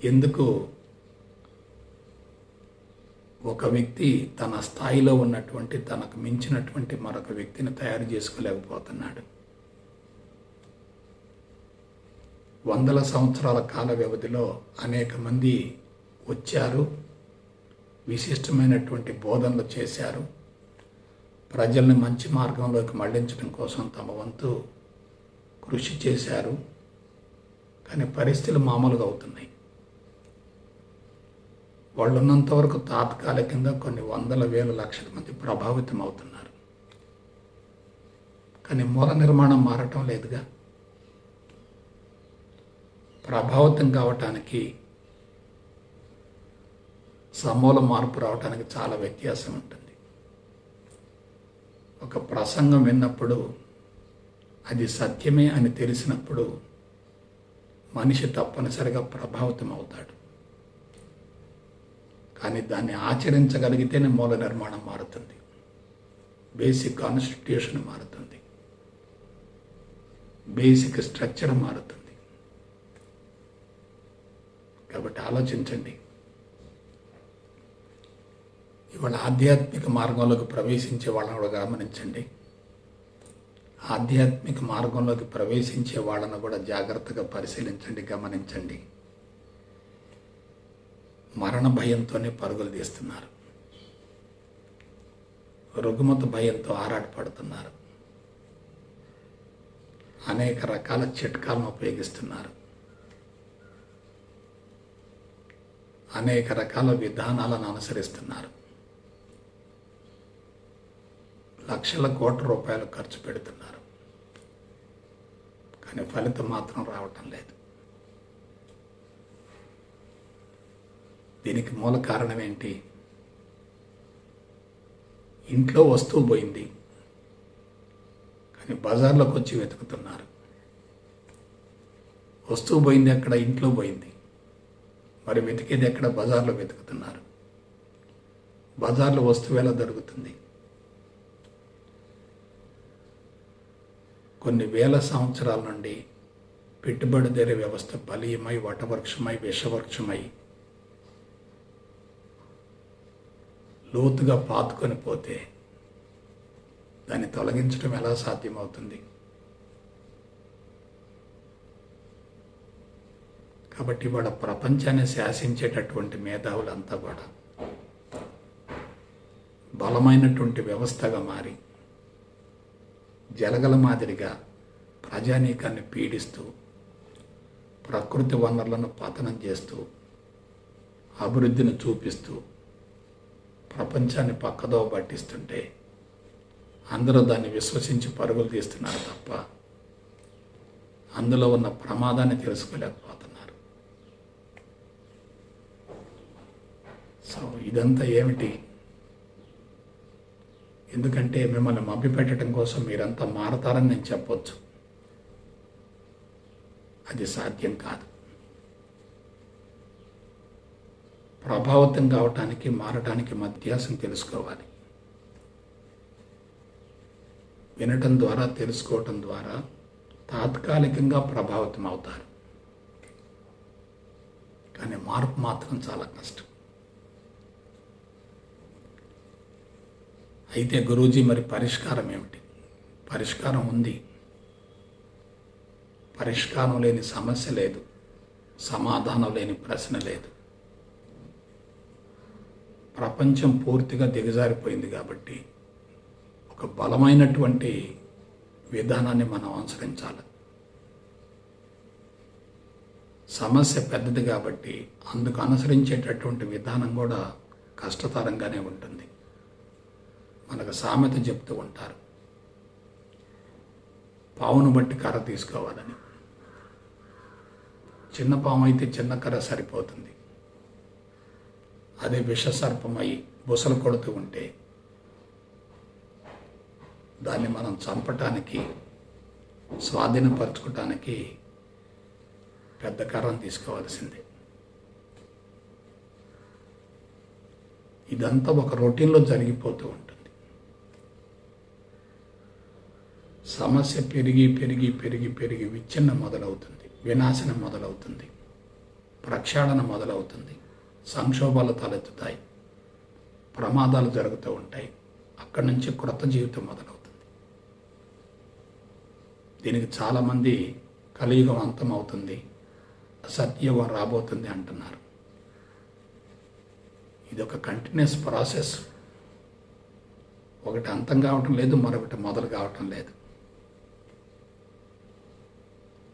ఎందుకు ఒక వ్యక్తి తన స్థాయిలో ఉన్నటువంటి, తనకు మించినటువంటి మరొక వ్యక్తిని తయారు చేసుకోలేకపోతున్నాడు? వందల సంవత్సరాల కాల వ్యవధిలో అనేక మంది వచ్చారు, విశిష్టమైనటువంటి బోధనలు చేశారు, ప్రజల్ని మంచి మార్గంలోకి మళ్లించడం కోసం తమ వంతు కృషి చేశారు. కానీ పరిస్థితులు మామూలుగా అవుతున్నాయి. వాళ్ళు ఉన్నంత వరకు తాత్కాలికంగా కొన్ని వందల వేల లక్షల మంది ప్రభావితం అవుతున్నారు. కానీ మూల నిర్మాణం మారటం లేదుగా. ప్రభావితం కావటానికి, సమూల మార్పు రావటానికి చాలా వ్యత్యాసం ఉంటుంది. ఒక ప్రసంగం విన్నప్పుడు అది సత్యమే అని తెలిసినప్పుడు మనిషి తప్పనిసరిగా ప్రభావితం అవుతాడు. కానీ దాన్ని ఆచరించగలిగితేనే మూల నిర్మాణం మారుతుంది, బేసిక్ కాన్స్టిట్యూషన్ మారుతుంది, బేసిక్ స్ట్రక్చర్ మారుతుంది. కాబట్టి ఆలోచించండి. ఇవాళ ఆధ్యాత్మిక మార్గంలోకి ప్రవేశించే వాళ్ళని కూడా గమనించండి. ఆధ్యాత్మిక మార్గంలోకి ప్రవేశించే వాళ్ళను కూడా జాగ్రత్తగా పరిశీలించండి, గమనించండి. మరణ భయంతోనే పరుగులు తీస్తున్నారు, రుగ్మత భయంతో ఆరాటపడుతున్నారు, అనేక రకాల చిట్కాలను ఉపయోగిస్తున్నారు, అనేక రకాల విధానాలను అనుసరిస్తున్నారు, లక్షల కోట్ల రూపాయలు ఖర్చు పెడుతున్నారు. కానీ ఫలితం మాత్రం రావటం లేదు. దీనికి మూల కారణం ఏంటి? ఇంట్లో వస్తువు పోయింది, కానీ బజార్లోకి వచ్చి వెతుకుతున్నారు. వస్తువు పోయింది ఎక్కడ? ఇంట్లో పోయింది. మరి వెతికేది ఎక్కడ? బజార్లో వెతుకుతున్నారు. బజార్లో వస్తువు ఎలా దొరుకుతుంది? కొన్ని వేల సంవత్సరాల నుండి పెట్టుబడిదారీ వ్యవస్థ బలీయమై, వటవృక్షమై, విషవృక్షమై లోతుగా పాతుకొని పోతే దాన్ని తొలగించడం ఎలా సాధ్యమవుతుంది? కాబట్టి వాళ్ళ ప్రపంచాన్ని శాసించేటటువంటి మేధావులంతా కూడా బలమైనటువంటి వ్యవస్థగా మారి జలగల మాదిరిగా ప్రజానీకాన్ని పీడిస్తూ, ప్రకృతి వనరులను పతనం చేస్తూ, అభివృద్ధిని చూపిస్తూ ప్రపంచాన్ని పక్కదోవ పట్టిస్తుంటే అందరూ దాన్ని విశ్వసించి పరుగులు తీస్తున్నారు తప్ప అందులో ఉన్న ప్రమాదాన్ని తెలుసుకోలేకపోతున్నారు. సో ఇదంతా ఏమిటి? ఎందుకంటే మిమ్మల్ని మభ్యపెట్టడం కోసం మీరంతా మారతారని నేను చెప్పొచ్చు. అది సాధ్యం కాదు. ప్రభావితం కావటానికి మారటానికి వ్యత్యాసం తెలుసుకోవాలి. వినటం ద్వారా, తెలుసుకోవటం ద్వారా తాత్కాలికంగా ప్రభావితం అవుతారు, కానీ మార్పు మాత్రం చాలా కష్టం. అయితే గురూజీ, మరి పరిష్కారం ఏమిటి? పరిష్కారం ఉంది. పరిష్కారం లేని సమస్య లేదు, సమాధానం లేని ప్రశ్న లేదు. ప్రపంచం పూర్తిగా దిగజారిపోయింది కాబట్టి ఒక బలమైనటువంటి విధానాన్ని మనం అనుసరించాలి. సమస్య పెద్దది కాబట్టి అందుకు అనుసరించేటటువంటి విధానం కూడా కష్టతరంగానే ఉంటుంది. మనకు సామెత చెప్తూ ఉంటారు, పావును బట్టి కర్ర తీసుకోవాలని. చిన్న పాము అయితే చిన్న కర్ర సరిపోతుంది. అదే విషసర్పమై బుసలు కొడుతూ ఉంటే దాన్ని మనం చంపటానికి, స్వాధీనపరచుకోవటానికి పెద్ద కర్రను తీసుకోవాల్సిందే. ఇదంతా ఒక రొటీన్లో జరిగిపోతూ ఉంటుంది. సమస్య పెరిగి పెరిగి పెరిగి పెరిగి విచ్ఛిన్నం మొదలవుతుంది, వినాశనం మొదలవుతుంది, ప్రక్షాళన మొదలవుతుంది, సంక్షోభాలు తలెత్తుతాయి, ప్రమాదాలు జరుగుతూ ఉంటాయి. అక్కడి నుంచి క్రొత్త జీవితం మొదలవుతుంది. దీనికి చాలామంది కలియుగం అంతం అవుతుంది, సత్యయుగం రాబోతుంది అంటున్నారు. ఇది ఒక కంటిన్యూస్ ప్రాసెస్. ఒకటి అంతం కావటం లేదు, మరొకటి మొదలు కావటం లేదు.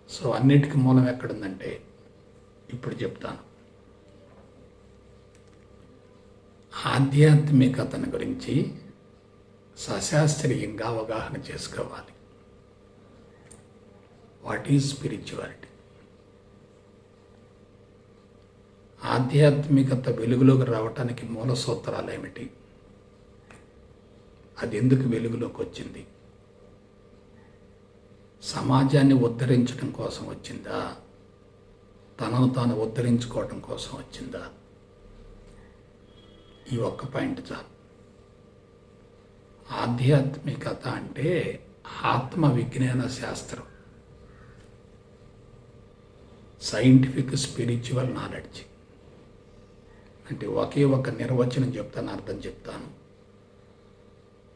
సో అన్నిటికీ మూలం ఎక్కడుందంటే ఇప్పుడు చెప్తాను. ఆధ్యాత్మికతను గురించి సశాస్త్రీయంగా అవగాహన చేసుకోవాలి. What is spirituality? ఆధ్యాత్మికత వెలుగులోకి రావటానికి మూల సూత్రాలు ఏమిటి? అది ఎందుకు వెలుగులోకి వచ్చింది? సమాజాన్ని ఉద్ధరించడం కోసం వచ్చిందా? తనను తాను ఉద్ధరించుకోవటం కోసం వచ్చిందా? ఈ ఒక్క పాయింట్ చాలు. ఆధ్యాత్మికత అంటే ఆత్మ విజ్ఞాన శాస్త్రం, సైంటిఫిక్ స్పిరిచువల్ నాలెడ్జ్. అంటే ఒకే ఒక నిర్వచనం చెప్తాను, అర్థం చెప్తాను.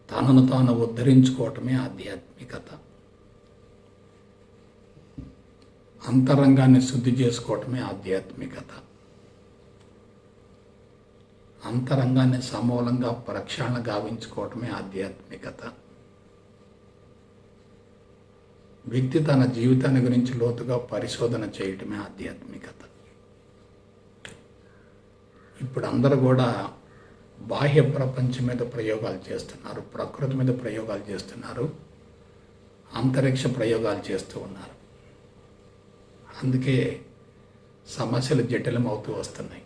తనను తాను ఉద్ధరించుకోవటమే ఆధ్యాత్మికత. అంతరంగాన్ని శుద్ధి చేసుకోవటమే ఆధ్యాత్మికత. అంతరంగాన్ని సమూలంగా ప్రక్షాళన గావించుకోవటమే ఆధ్యాత్మికత. వ్యక్తి తన జీవితాన్ని గురించి లోతుగా పరిశోధన చేయటమే ఆధ్యాత్మికత. ఇప్పుడు అందరూ కూడా బాహ్య ప్రపంచం మీద ప్రయోగాలు చేస్తున్నారు, ప్రకృతి మీద ప్రయోగాలు చేస్తున్నారు, అంతరిక్ష ప్రయోగాలు చేస్తూ ఉన్నారు. అందుకే సమస్యలు జటిలమవుతూ వస్తున్నాయి.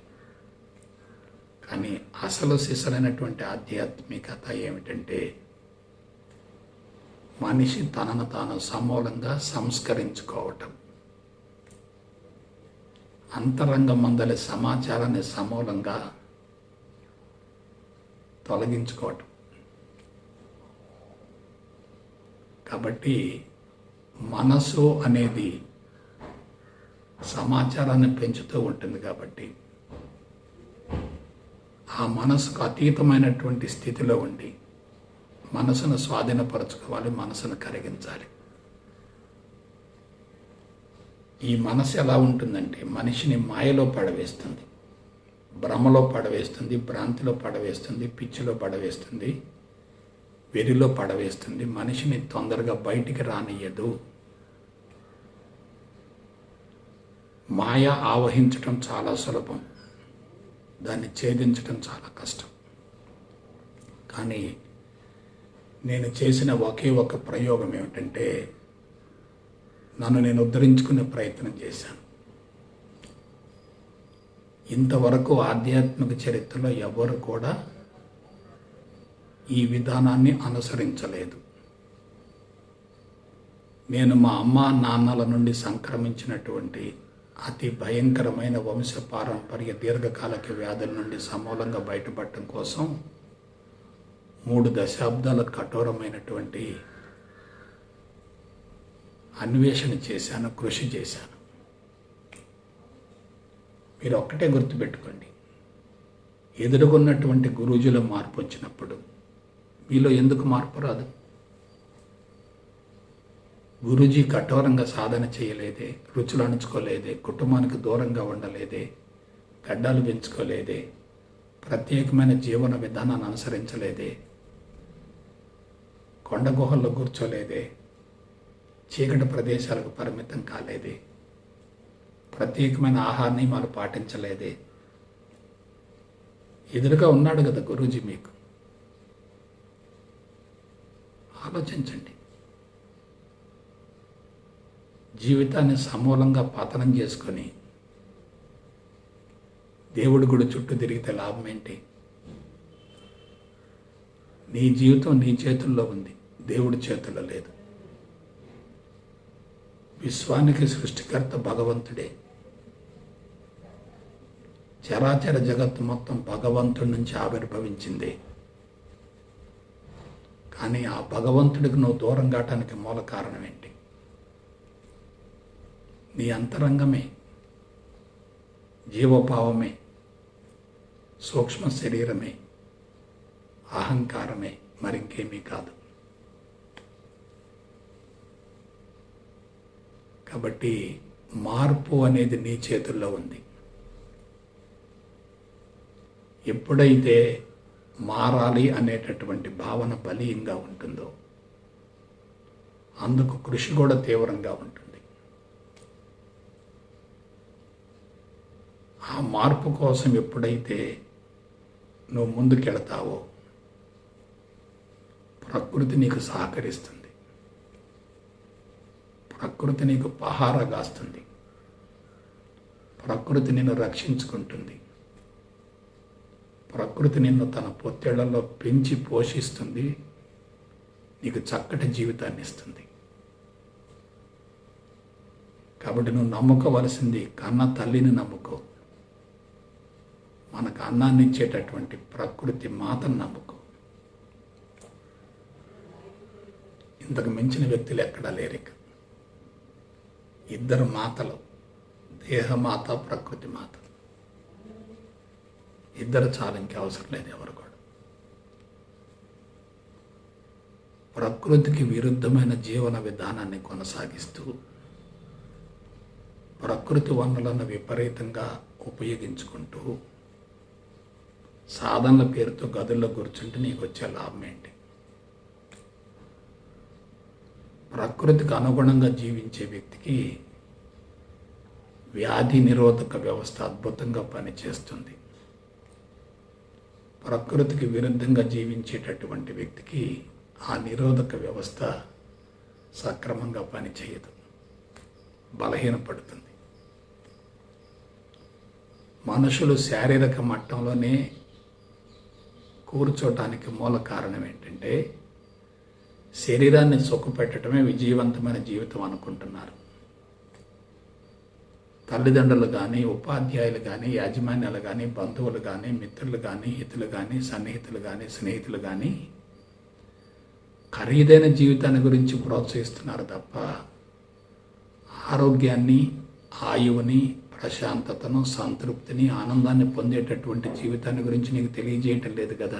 కానీ అసలు సిసలైనటువంటి ఆధ్యాత్మికత ఏమిటంటే మనిషి తనను తాను సమూలంగా సంస్కరించుకోవటం, అంతరంగం మందలి సమాచారాన్ని సమూలంగా తొలగించుకోవటం. కాబట్టి మనసు అనేది సమాచారాన్ని పెంచుతూ ఉంటుంది. కాబట్టి ఆ మనసుకు అతీతమైనటువంటి స్థితిలో ఉండి మనసును స్వాధీనపరచుకోవాలి, మనసును కరిగించాలి. ఈ మనసు ఎలా ఉంటుందంటే మనిషిని మాయలో పడవేస్తుంది, భ్రమలో పడవేస్తుంది, భ్రాంతిలో పడవేస్తుంది, పిచ్చిలో పడవేస్తుంది, వెరిలో పడవేస్తుంది. మనిషిని తొందరగా బయటికి రానియ్యదు. మాయ ఆవహించటం చాలా సులభం, దాన్ని ఛేదించడం చాలా కష్టం. కానీ నేను చేసిన ఒకే ఒక ప్రయోగం ఏమిటంటే నన్ను నేను ఉద్ధరించుకునే ప్రయత్నం చేశాను. ఇంతవరకు ఆధ్యాత్మిక చరిత్రలో ఎవరు కూడా ఈ విధానాన్ని అనుసరించలేదు. నేను మా అమ్మ నాన్నల నుండి సంక్రమించినటువంటి అతి భయంకరమైన వంశపారంపర్య దీర్ఘకాలిక వ్యాధుల నుండి సమూలంగా బయటపడటం కోసం 3 దశాబ్దాల కఠోరమైనటువంటి అన్వేషణ చేశాను, కృషి చేశాను. మీరు ఒక్కటే గుర్తుపెట్టుకోండి, ఎదురుగున్నటువంటి గురూజుల మార్పు వచ్చినప్పుడు మీలో ఎందుకు మార్పు రాదు? గురూజీ కఠోరంగా సాధన చేయలేదే, రుచులు అణుచుకోలేదే, కుటుంబానికి దూరంగా ఉండలేదే, గడ్డాలు పెంచుకోలేదే, ప్రత్యేకమైన జీవన విధానాన్ని అనుసరించలేదే, కొండ గుహల్లో కూర్చోలేదే, చీకటి ప్రదేశాలకు పరిమితం కాలేదే, ప్రత్యేకమైన ఆహార నియమాలు పాటించలేదే. ఎదురుగా ఉన్నాడు కదా గురూజీ మీకు. ఆలోచించండి. జీవితాన్ని సమూలంగా పతనం చేసుకొని దేవుడి గుడి చుట్టూ తిరిగితే లాభం ఏంటి? నీ జీవితం నీ చేతుల్లో ఉంది, దేవుడి చేతుల్లో లేదు. విశ్వానికి సృష్టికర్త భగవంతుడే. చరాచర జగత్తు మొత్తం భగవంతుడి నుంచి ఆవిర్భవించింది. కానీ ఆ భగవంతుడికి నువ్వు దూరం కావటానికి మూల కారణం ఏంటి? నీ అంతరంగమే, జీవభావమే, సూక్ష్మ శరీరమే, అహంకారమే, మరింకేమీ కాదు. కాబట్టి మార్పు అనేది నీ చేతుల్లో ఉంది. ఎప్పుడైతే మారాలి అనేటటువంటి భావన బలీయంగా ఉంటుందో అందుకు కృషి కూడా తీవ్రంగా ఉంటుంది. ఆ మార్పు కోసం ఎప్పుడైతే నువ్వు ముందుకెళతావో ప్రకృతి నీకు సహకరిస్తుంది, ప్రకృతి నీకు పహారా కాస్తుంది, ప్రకృతి నిన్ను రక్షించుకుంటుంది, ప్రకృతి నిన్ను తన పొత్తేళ్లలో పెంచి పోషిస్తుంది, నీకు చక్కటి జీవితాన్ని ఇస్తుంది. కాబట్టి నువ్వు నమ్ముకోవలసింది కన్న తల్లిని నమ్ముకో, మనకు అన్నాన్ని ఇచ్చేటటువంటి ప్రకృతి మాతను నమ్ముకో. ఇంతకు మించిన వ్యక్తులు ఎక్కడా లేరు. ఇద్దరు మాతలు, దేహమాత, ప్రకృతి మాత. ఇద్దరు చాలు, ఇంకే అవసరం లేదు ఎవరు కూడా. ప్రకృతికి విరుద్ధమైన జీవన విధానాన్ని కొనసాగిస్తూ ప్రకృతి వనరులను విపరీతంగా ఉపయోగించుకుంటూ సాధనల పేరుతో గదుల్లో కూర్చుంటే నీకు వచ్చే లాభం ఏంటి? ప్రకృతికి అనుగుణంగా జీవించే వ్యక్తికి వ్యాధి నిరోధక వ్యవస్థ అద్భుతంగా పనిచేస్తుంది. ప్రకృతికి విరుద్ధంగా జీవించేటటువంటి వ్యక్తికి ఆ నిరోధక వ్యవస్థ సక్రమంగా పనిచేయదు, బలహీనపడుతుంది. మనుషులు శారీరక మట్టంలోనే కూర్చోటానికి మూల కారణం ఏంటంటే శరీరాన్ని సుఖపెట్టడమే విజయవంతమైన జీవితం అనుకుంటున్నారు. తల్లిదండ్రులు కానీ, ఉపాధ్యాయులు కానీ, యాజమాన్యాలు కానీ, బంధువులు కానీ, మిత్రులు కానీ, హితులు కానీ, సన్నిహితులు కానీ, స్నేహితులు కానీ ఖరీదైన జీవితాన్ని గురించి ప్రోత్సహిస్తున్నారు తప్ప ఆరోగ్యాన్ని, ఆయువుని, ప్రశాంతతను, సంతృప్తిని, ఆనందాన్ని పొందేటటువంటి జీవితాన్ని గురించి నీకు తెలియజేయటం లేదు కదా.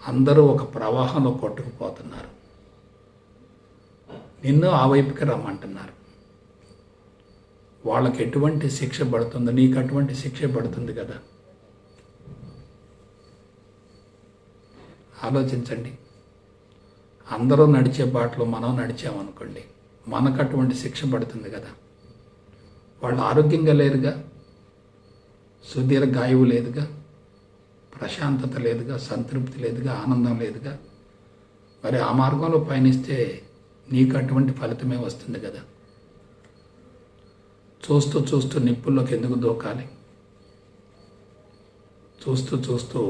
అందరూ ఒక ప్రవాహంలో కొట్టుకుపోతున్నారు, నిన్ను ఆ వైపుకి రమ్మంటున్నారు. వాళ్ళకి ఎటువంటి శిక్ష పడుతుందో నీకు అటువంటి శిక్ష పడుతుంది కదా. ఆలోచించండి. అందరూ నడిచే బాటలో మనం నడిచామనుకోండి, మనకు అటువంటి శిక్ష పడుతుంది కదా. వాళ్ళు ఆరోగ్యంగా లేరుగా, సుదీర్ఘ ఆయువు లేదుగా, ప్రశాంతత లేదుగా, సంతృప్తి లేదుగా, ఆనందం లేదుగా. మరి ఆ మార్గంలో పయనిస్తే నీకు అటువంటి ఫలితమే వస్తుంది కదా. చూస్తూ చూస్తూ నిప్పుల్లోకి ఎందుకు దూకాలి? చూస్తూ చూస్తూ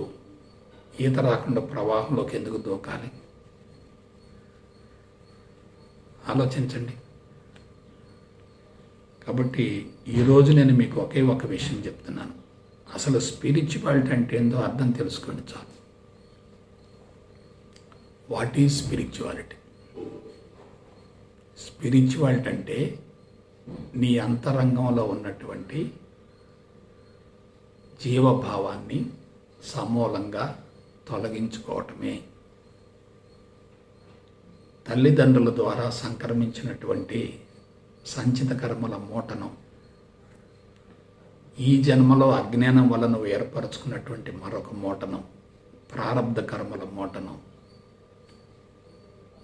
ఈత రాకుండా ప్రవాహంలోకి ఎందుకు దూకాలి? ఆలోచించండి. కాబట్టి ఈరోజు నేను మీకు ఒకే ఒక విషయం చెప్తున్నాను. అసలు స్పిరిచువాలిటీ అంటే ఏందో అర్థం తెలుసుకోండి చాలు. What is spirituality? స్పిరిచువాలిటీ అంటే నీ అంతరంగంలో ఉన్నటువంటి జీవభావాన్ని సమూలంగా తొలగించుకోవటమే. తల్లిదండ్రుల ద్వారా సంక్రమించినటువంటి సంచిత కర్మల మూటను, ఈ జన్మలో అజ్ఞానం వల్ల నువ్వు ఏర్పరచుకున్నటువంటి మరొక మూటను, ప్రారబ్ధ కర్మల మూటను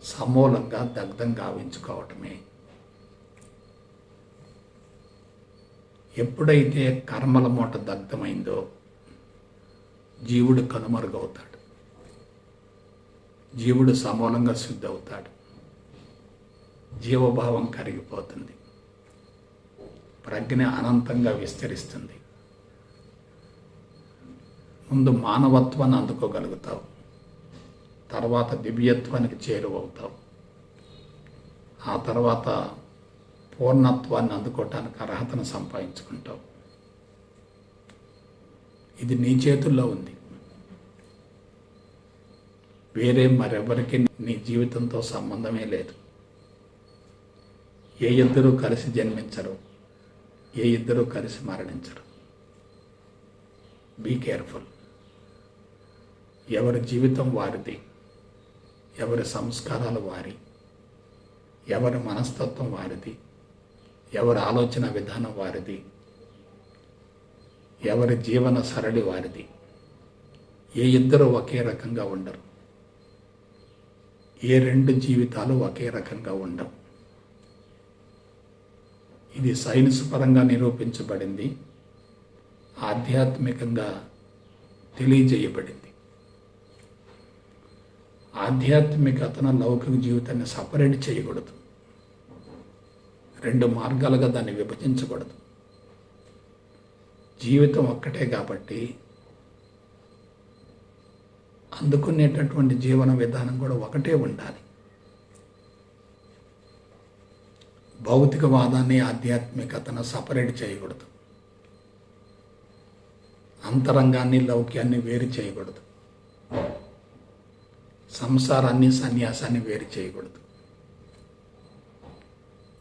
సమూలంగా దగ్ధం గావించుకోవటమే. ఎప్పుడైతే కర్మల మూట దగ్ధమైందో జీవుడు కనుమరుగవుతాడు, జీవుడు సమూలంగా శుద్ధి అవుతాడు, జీవభావం కరిగిపోతుంది, ప్రజ్ఞ అనంతంగా విస్తరిస్తుంది. ముందు మానవత్వాన్ని అందుకోగలుగుతావు, తర్వాత దివ్యత్వానికి చేరువవుతావు, ఆ తర్వాత పూర్ణత్వాన్ని అందుకోవటానికి అర్హతను సంపాదించుకుంటావు. ఇది నీ చేతుల్లో ఉంది. వేరే మరెవరికి నీ జీవితంతో సంబంధమే లేదు. ఏ ఇద్దరూ కలిసి జన్మించరు, ఏ ఇద్దరూ కలిసి మరణించరు. Be careful. ఎవరి జీవితం వారిది, ఎవరి సంస్కారాలు వారి, ఎవరి మనస్తత్వం వారిది, ఎవరి ఆలోచన విధానం వారిది, ఎవరి జీవన సరళి వారిది. ఏ ఇద్దరు ఒకే రకంగా ఉండరు, ఏ రెండు జీవితాలు ఒకే రకంగా ఉండవు. ఇది సైన్స్ పరంగా నిరూపించబడింది, ఆధ్యాత్మికంగా తెలియజేయబడింది. ఆధ్యాత్మికతను లౌకిక జీవితాన్ని సపరేట్ చేయకూడదు, రెండు మార్గాలుగా దాన్ని విభజించకూడదు. జీవితం ఒక్కటే కాబట్టి అందుకునేటటువంటి జీవన విధానం కూడా ఒకటే ఉండాలి. భౌతికవాదాన్ని ఆధ్యాత్మికతను సపరేట్ చేయకూడదు, అంతరంగాన్ని లౌక్యాన్ని వేరు చేయకూడదు, సంసారాన్ని సన్యాసాన్ని వేరు చేయకూడదు.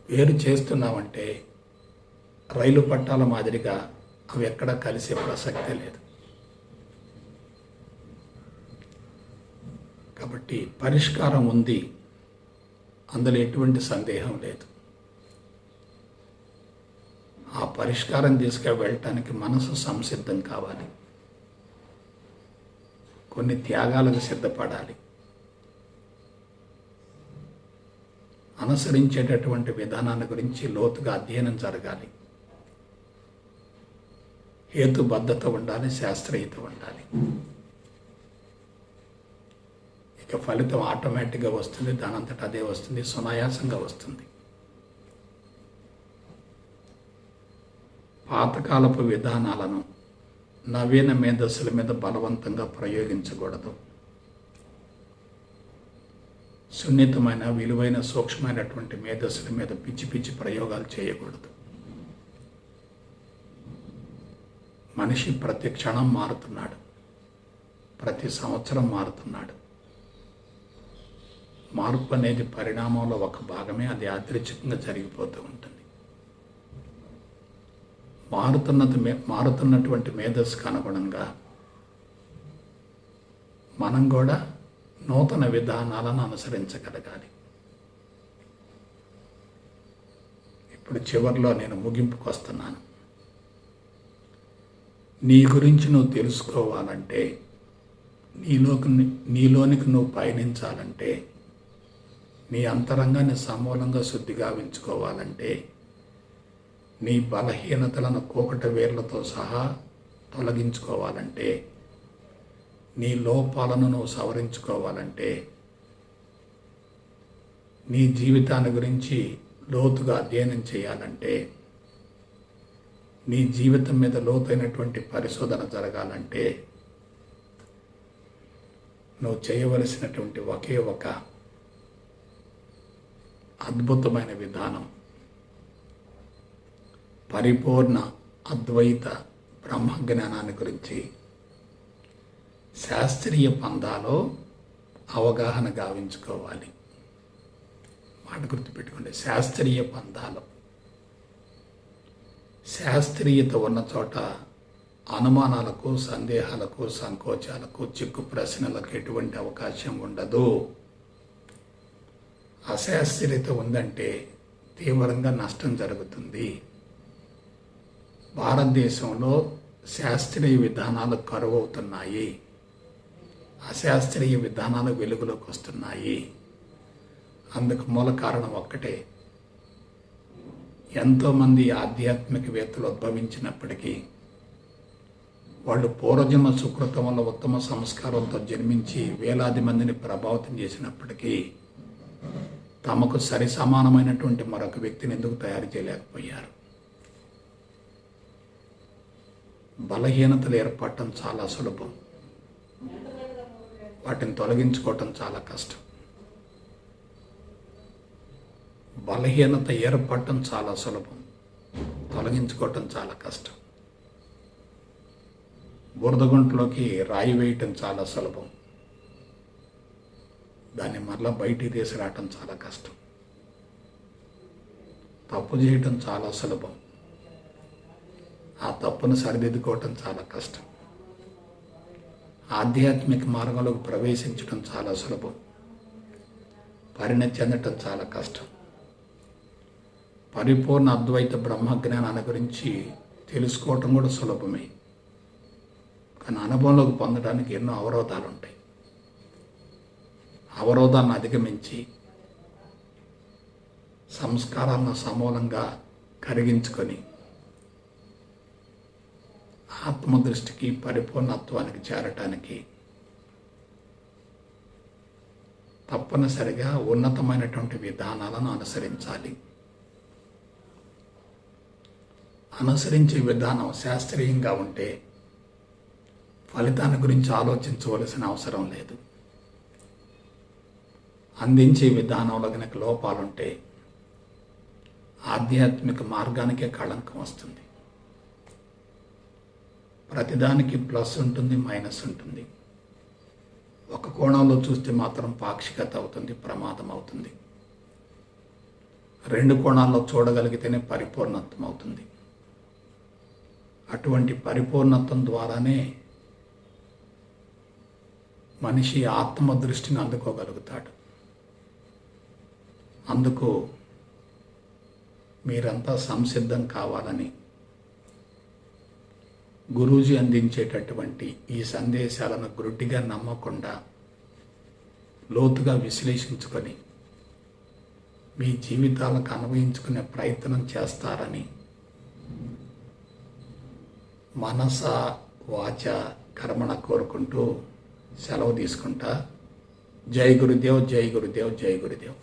వేరు చేస్తున్నామంటే రైలు పట్టాల మాదిరిగా అవి ఎక్కడా కలిసే ప్రసక్తే లేదు. కాబట్టి పరిష్కారం ఉంది, అందులో ఎటువంటి సందేహం లేదు. ఆ పరిష్కారం తీసుకువెళ్ళటానికి మనసు సంసిద్ధం కావాలి, కొన్ని త్యాగాలకు సిద్ధపడాలి, అనుసరించేటటువంటి విధానాల గురించి లోతుగా అధ్యయనం జరగాలి, హేతుబద్ధత ఉండాలి, శాస్త్రీయత ఉండాలి. ఇక ఫలితం ఆటోమేటిక్గా వస్తుంది, దానంతట అదే వస్తుంది, సునాయాసంగా వస్తుంది. పాతకాలపు విధానాలను నవీన మేధస్సుల మీద బలవంతంగా ప్రయోగించకూడదు. సున్నితమైన, విలువైన, సూక్ష్మమైనటువంటి మేధస్సుల మీద పిచ్చి పిచ్చి ప్రయోగాలు చేయకూడదు. మనిషి ప్రతి క్షణం మారుతున్నాడు, ప్రతి సంవత్సరం మారుతున్నాడు. మార్పు అనేది పరిణామంలో ఒక భాగమే, అది యాదృచ్ఛికంగా జరిగిపోతూ ఉంటుంది. మారుతున్నటువంటి మేధస్సుకు అనుగుణంగా మనం కూడా నూతన విధానాలను అనుసరించగలగాలి. ఇప్పుడు చివరిలో నేను ముగింపుకు వస్తున్నాను. నీ గురించి నువ్వు తెలుసుకోవాలంటే, నీలోనికి నువ్వు పయనించాలంటే, నీ అంతరంగాన్ని సమూలంగా శుద్ధిగా ఉంచుకోవాలంటే, నీ బలహీనతలను కూకట వేర్లతో సహా తొలగించుకోవాలంటే, నీ లోపాలను నువ్వు సవరించుకోవాలంటే నీ జీవితాన్ని గురించి లోతుగా అధ్యయనం చేయాలంటే, నీ జీవితం మీద లోతైనటువంటి పరిశోధన జరగాలంటే నువ్వు చేయవలసినటువంటి ఒకే ఒక అద్భుతమైన విధానం పరిపూర్ణ అద్వైత బ్రహ్మజ్ఞానాన్ని గురించి శాస్త్రీయ పందాలో అవగాహన గావించుకోవాలి. మాట గుర్తుపెట్టుకోండి, శాస్త్రీయ పందాలు. శాస్త్రీయత ఉన్న చోట అనుమానాలకు, సందేహాలకు, సంకోచాలకు, చిక్కు ప్రశ్నలకు ఎటువంటి అవకాశం ఉండదు. అశాస్త్రీయత ఉందంటే తీవ్రంగా నష్టం జరుగుతుంది. భారతదేశంలో శాస్త్రీయ విధానాలు కరువవుతున్నాయి, అశాస్త్రీయ విధానాలు వెలుగులోకి వస్తున్నాయి. అందుకు మూల కారణం ఒక్కటే, ఎంతోమంది ఆధ్యాత్మికవేత్తలు ఉద్భవించినప్పటికీ వాళ్ళు పూర్వజన్మ సుకృతం వల్ల ఉత్తమ సంస్కారంతో జన్మించి వేలాది మందిని ప్రభావితం చేసినప్పటికీ తమకు సరి సమానమైనటువంటి మరొక వ్యక్తిని ఎందుకు తయారు చేయలేకపోయారు? బలహీనతలు ఏర్పడటం చాలా సులభం, వాటిని తొలగించుకోవటం చాలా కష్టం. బలహీనత ఏర్పడటం చాలా సులభం, తొలగించుకోవటం చాలా కష్టం. బురదగుంటలోకి రాయి వేయటం చాలా సులభం, దాన్ని మరలా బయటికి తీసుకురావటం చాలా కష్టం. తప్పు చేయటం చాలా సులభం, ఆ తప్పును సరిదిద్దుకోవటం చాలా కష్టం. ఆధ్యాత్మిక మార్గంలోకి ప్రవేశించడం చాలా సులభం, పరిణతి చెందటం చాలా కష్టం. పరిపూర్ణ అద్వైత బ్రహ్మజ్ఞానాన్ని గురించి తెలుసుకోవటం కూడా సులభమే, కానీ అనుభవంలోకి పొందడానికి ఎన్నో అవరోధాలు ఉంటాయి. అవరోధాలను అధిగమించి సంస్కారాలను సమూలంగా కరిగించుకొని ఆత్మదృష్టికి, పరిపూర్ణత్వానికి చేరటానికి తప్పనిసరిగా ఉన్నతమైనటువంటి విధానాలను అనుసరించాలి. అనుసరించే విధానం శాస్త్రీయంగా ఉంటే ఫలితాన్ని గురించి ఆలోచించవలసిన అవసరం లేదు. అందించే విధానంలో కనుక లోపాలుంటే ఆధ్యాత్మిక మార్గానికే కళంకం వస్తుంది. ప్రతిదానికి ప్లస్ ఉంటుంది, మైనస్ ఉంటుంది. ఒక కోణంలో చూస్తే మాత్రం పాక్షికత అవుతుంది, ప్రమాదం అవుతుంది. రెండు కోణాల్లో చూడగలిగితేనే పరిపూర్ణత్వం అవుతుంది. అటువంటి పరిపూర్ణత్వం ద్వారానే మనిషి ఆత్మదృష్టిని అందుకోగలుగుతాడు. అందుకు మీరంతా సంసిద్ధం కావాలని గురూజీ అందించేటటువంటి ఈ సందేశాలను గుడ్డిగా నమ్మకుండా లోతుగా విశ్లేషించుకొని మీ జీవితాలకు అన్వయించుకునే ప్రయత్నం చేస్తారని మనస వాచ కర్మణ కోరుకుంటూ సెలవు తీసుకుంటా. జై గురుదేవ్, జై గురుదేవ్, జై గురుదేవ్.